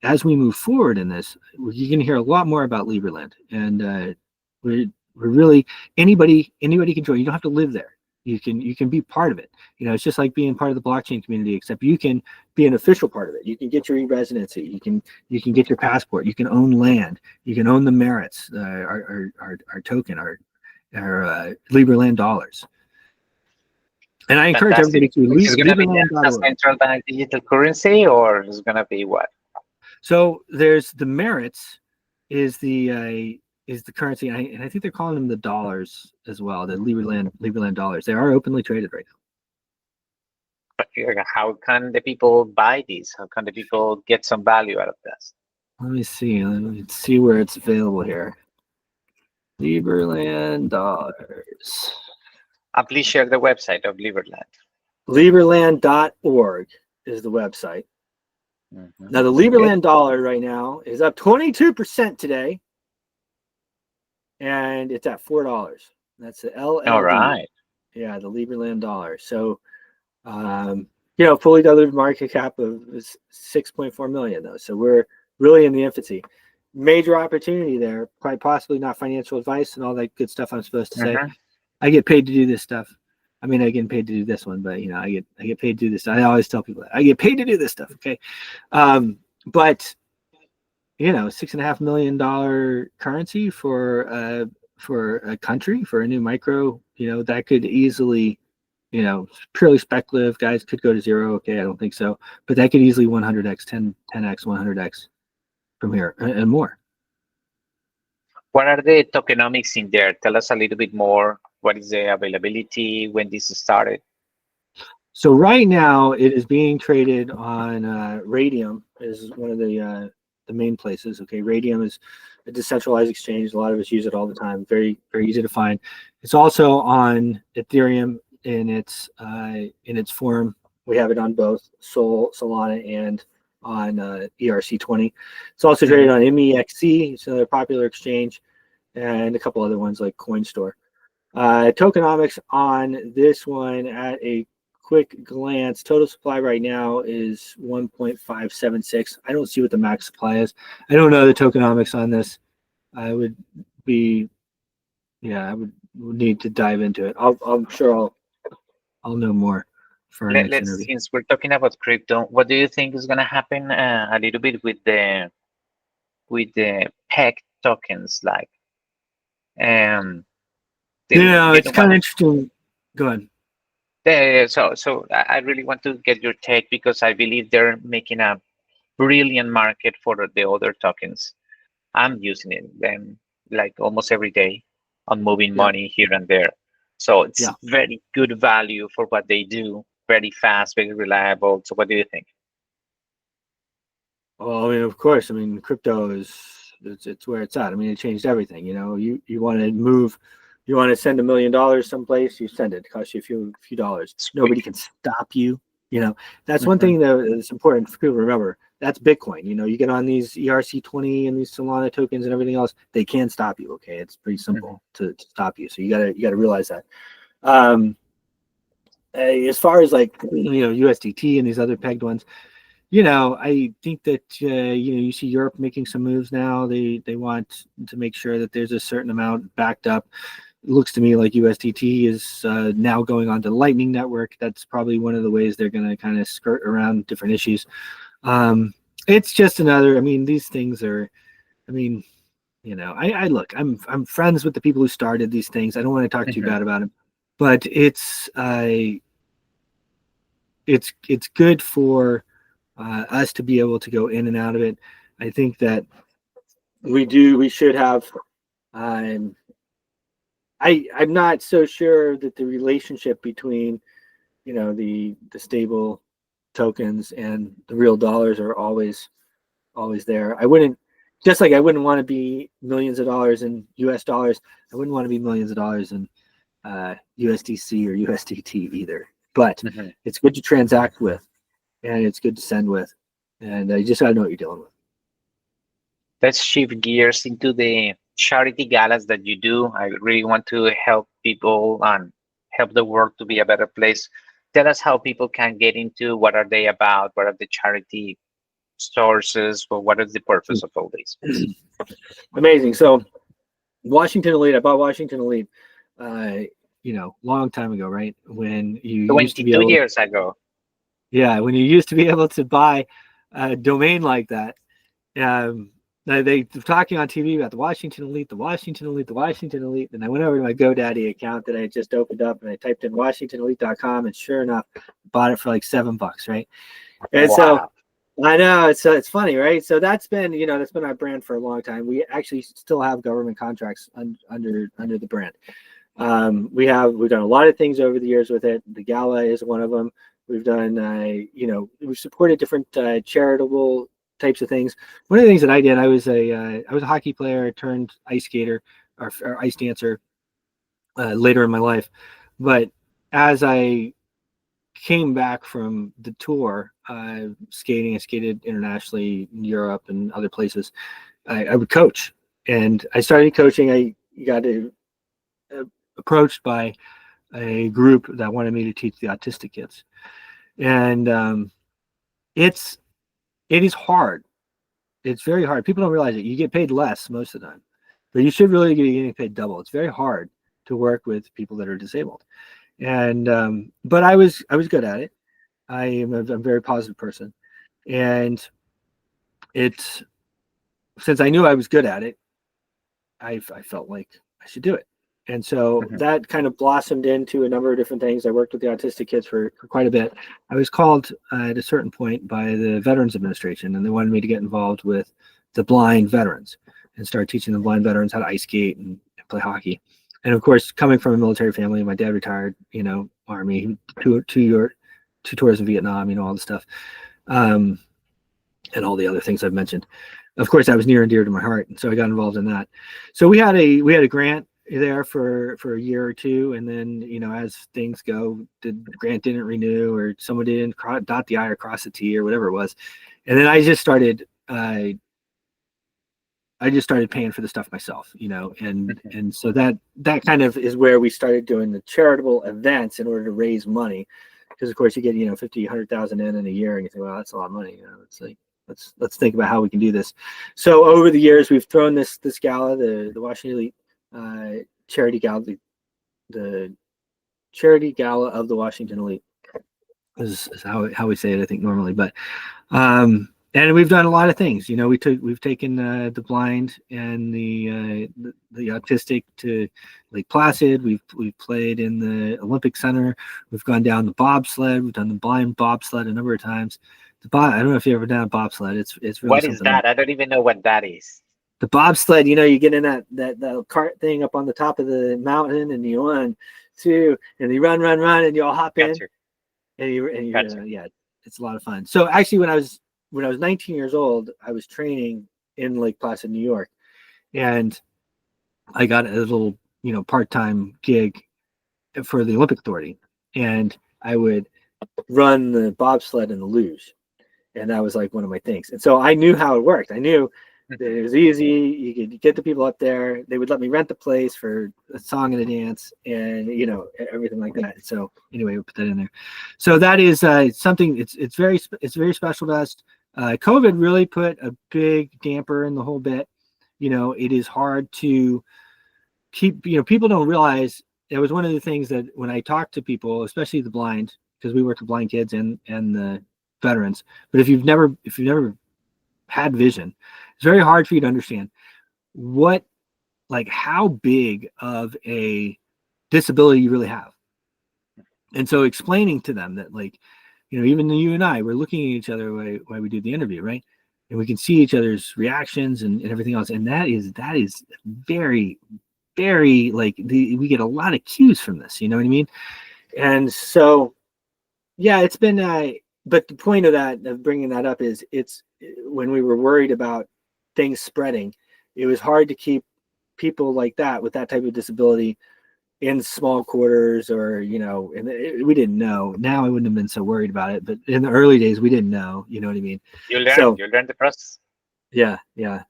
as we move forward in this, you're going to hear a lot more about Liberland. And we're really, anybody can join. You don't have to live there. You can be part of it. It's just like being part of the blockchain community, except you can be an official part of it. You can get your e-residency. You can get your passport. You can own land. You can own the merits, our token, our Liberland dollars. And I encourage everybody to leave. Is it going to be a central bank digital currency, or is it going to be what? So there's the merits is the currency, and I think they're calling them the dollars as well, the Liberland dollars. They are openly traded right now. But how can the people buy these? How can the people get some value out of this? Let me see where it's available here. Liberland dollars. Please share the website of Liberland. Liberland.org is the website. Now, the Liberland dollar right now is up 22% today, and it's at $4. That's the LLD. All right. Yeah, the Liberland dollar. So, fully diluted market cap of 6.4 million, though. So we're really in the infancy. Major opportunity there. Quite possibly not financial advice and all that good stuff I'm supposed to say. I get paid to do this stuff. I mean, I get paid to do this one, but I get paid to do this. I always tell people that I get paid to do this stuff. Okay. But $6.5 million currency for a country, for a new micro, that could easily, purely speculative. Guys, could go to zero. Okay, I don't think so, but that could easily 100x, 10x, 100x from here and more. What are the tokenomics in there? Tell us a little bit more. What is the availability? When this started? So right now it is being traded on Radium, is one of the main places. Okay, Radium is a decentralized exchange. A lot of us use it all the time. Very, very easy to find. It's also on Ethereum in its form. We have it on both Solana and on ERC20. It's also traded on MEXC, it's another popular exchange, and a couple other ones like CoinStore. Tokenomics on this one, at a quick glance, total supply right now is 1.576. I don't see what the max supply is. I don't know the tokenomics on this. I would need to dive into it. I'm sure I'll know more for our next interview. Since we're talking about crypto, what do you think is going to happen a little bit with the PEG tokens like um It's don't kind want of interesting. Go ahead. so I really want to get your take because I believe they're making a brilliant market for the other tokens. I'm using it then like almost every day. I'm moving Yeah, money here and there. So it's yeah. very good value for what they do, very fast, very reliable. So what do you think? Well, I mean, of course. I mean, crypto is it's where it's at. I mean, it changed everything. You want to move, you want to send $1 million someplace, you send it. It costs you a few dollars. It's quick. Nobody can stop you. That's one Hmm. thing that's important for people to remember. That's Bitcoin. You get on these ERC20 and these Solana tokens and everything else. They can't stop you. Okay, it's pretty Hmm. simple to stop you. So you gotta realize that. Um, as far as like USDT and these other pegged ones. I think that you see Europe making some moves now. They want to make sure that there's a certain amount backed up. It looks to me like USDT is now going on to the Lightning Network. That's probably one of the ways they're going to kind of skirt around different issues. It's just another. I mean, these things are. I mean, I look. I'm friends with the people who started these things. I don't want to talk too Hmm. bad about them, but it's good for us to be able to go in and out of it. I think that we should have. Um, I'm not so sure that the relationship between the stable tokens and the real dollars are always there. I wouldn't want to be millions of dollars in US dollars. I wouldn't want to be millions of dollars in USDC or USDT either. But Hmm. it's good to transact with, and it's good to send with, and you just gotta know what you're dealing with. Let's shift gears into the charity galas that you do. I really want to help people and help the world to be a better place. Tell us how people can get into what are they about, what are the charity sources, or what is the purpose of all this? Amazing. So Washington Elite, I bought Washington Elite, long time ago, right? When you used to be 22 able, years ago. yeah, when you used to be able to buy a domain like that. They were talking on TV about the Washington Elite, the Washington Elite, the Washington Elite, and I went over to my GoDaddy account that I had just opened up, and I typed in WashingtonElite.com, and sure enough, bought it for like $7, right? And so Wow. I know it's funny, right? So that's been our brand for a long time. We actually still have government contracts under the brand. We've done a lot of things over the years with it. The gala is one of them. We've done we've supported different charitable types of things. One of the things that I did, I was a hockey player turned ice skater or ice dancer later in my life, but as I came back from the tour skating, I skated internationally in Europe and other places. I would coach, and I started coaching. I got approached by a group that wanted me to teach the autistic kids, and it is hard. It's very hard. People don't realize it. You get paid less most of the time, but you should really be getting paid double. It's very hard to work with people that are disabled, and but I was good at it. I'm a very positive person, and it's since I knew I was good at it, I felt like I should do it. And so Mhm. that kind of blossomed into a number of different things. I worked with the autistic kids for quite a bit. I was called at a certain point by the Veterans Administration, and they wanted me to get involved with the blind veterans and start teaching the blind veterans how to ice skate and play hockey. And of course, coming from a military family, my dad retired, Army, two tours in Vietnam, all the stuff, and all the other things I've mentioned. Of course, that was near and dear to my heart, and so I got involved in that. So we had a grant there for a year or two, and then as things go, the grant didn't renew, or someone didn't dot the I or cross the T or whatever it was, and then I just started paying for the stuff myself, Mhm. and so that kind of is where we started doing the charitable events in order to raise money, because of course you get 50, 100,000 in a year, and you think, well, that's a lot of money. It's like let's think about how we can do this. So over the years, we've thrown this gala, the Washington Elite charity gala, the charity gala of the Washington Elite is how we say it, I think, normally, but And we've done a lot of things. You know, we've taken the blind and the autistic to Lake Placid. We've played in the Olympic Center. We've gone down the bobsled. We've done the blind bobsled a number of times. I don't know if you've ever done a bobsled. It's really What is something. that? I don't even know what that is. The bobsled, you know, you get in that cart thing up on the top of the mountain, and you 1, 2, and you run, and you all hop in, and you yeah, it's a lot of fun. So actually, when I was 19 years old, I was training in Lake Placid, New York, and I got a little, you know, part-time gig for the Olympic Authority, and I would run the bobsled and the luge, and that was like one of my things. And so I knew how it worked. I knew that it was easy. You could get the people up there. They would let me rent the place for a song and a dance, and you know, everything like that. So anyway, we put that in there. So that is something. It's very special to us. COVID really put a big damper in the whole bit. You know, it is hard to keep. You know, people don't realize it was one of the things that when I talk to people, especially the blind, because we work with blind kids and the veterans. But if you've never had vision, it's very hard for you to understand how big of a disability you really have. And so explaining to them that, like, you know, even you and I, we're looking at each other while we do the interview, right? And we can see each other's reactions and everything else. And that is very, very, like, we get a lot of cues from this, you know what I mean? And so, yeah, it's been, but the point of bringing that up is it's when we were worried about things spreading, it was hard to keep people like that with that type of disability in small quarters, or, you know, and we didn't know. Now I wouldn't have been so worried about it, but in the early days we didn't know, you know what I mean? You learn the process. Yeah.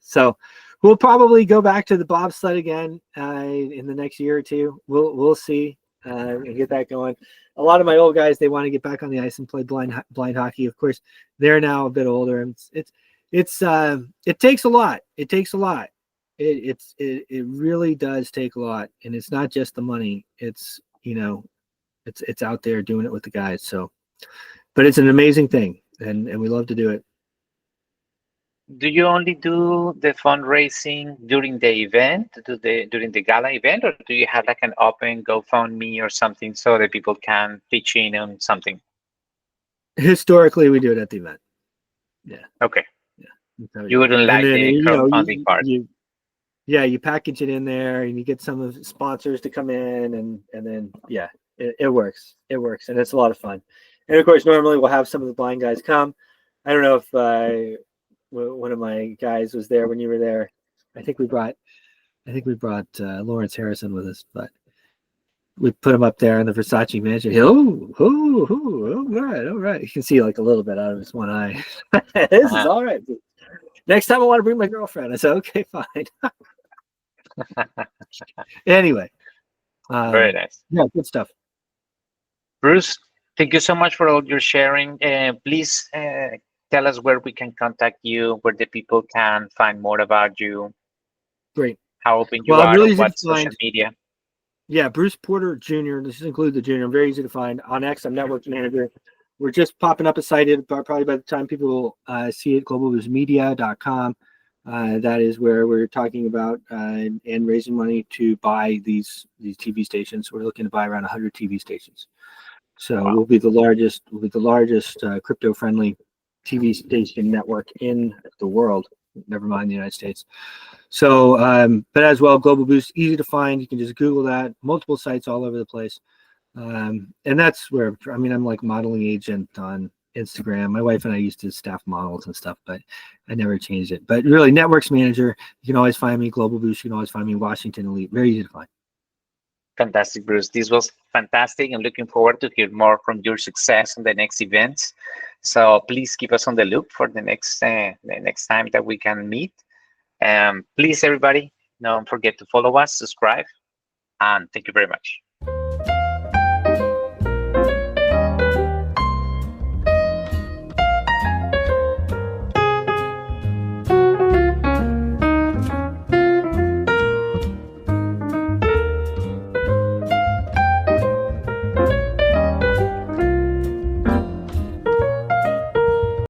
So we'll probably go back to the bobsled again in the next year or two. We'll see and get that going. A lot of my old guys, they want to get back on the ice and play blind hockey. Of course, they're now a bit older, and it takes a lot. It takes a lot. It really does take a lot, and it's not just the money. It's, you know, it's out there doing it with the guys. So, but it's an amazing thing, and we love to do it. Do you only do the fundraising during the event, during the gala event, or do you have like an open GoFundMe or something so that people can pitch in on something? Historically, we do it at the event. Yeah. Okay. Yeah. You wouldn't like the crowdfunding part. You package it in there, and you get some of the sponsors to come in, and then yeah, it works. It works, and it's a lot of fun. And of course, normally we'll have some of the blind guys come. I don't know if one of my guys was there when you were there. I think we brought Lawrence Harrison with us, but we put him up there in the Versace mansion. All right. You can see like a little bit out of his one eye. This is all right. Next time I want to bring my girlfriend. I said, okay, fine. Anyway. Very nice. Yeah, good stuff. Bruce, thank you so much for all your sharing. Please tell us where we can contact you, where the people can find more about you. Great. How open you are, really what social media. Yeah, Bruce Porter Jr. This includes the Jr. I'm very easy to find. On X, I'm network manager. We're just popping up a site. Probably by the time people will see it, globalboostmedia.com. That is where we're talking about and raising money to buy these TV stations. We're looking to buy around 100 TV stations. So we'll be the largest crypto-friendly TV station network in the world, never mind the United States. So, but as well, GlobalBoost, easy to find. You can just Google that, multiple sites all over the place. And that's where, I mean, I'm like modeling agent on Instagram. My wife and I used to staff models and stuff, but I never changed it. But really, networks manager, you can always find me. GlobalBoost, you can always find me. Washington Elite, very easy to find. Fantastic, Bruce. This was fantastic. I'm looking forward to hear more from your success on the next events. So please keep us on the loop for the next time that we can meet. Please, everybody, don't forget to follow us, subscribe, and thank you very much.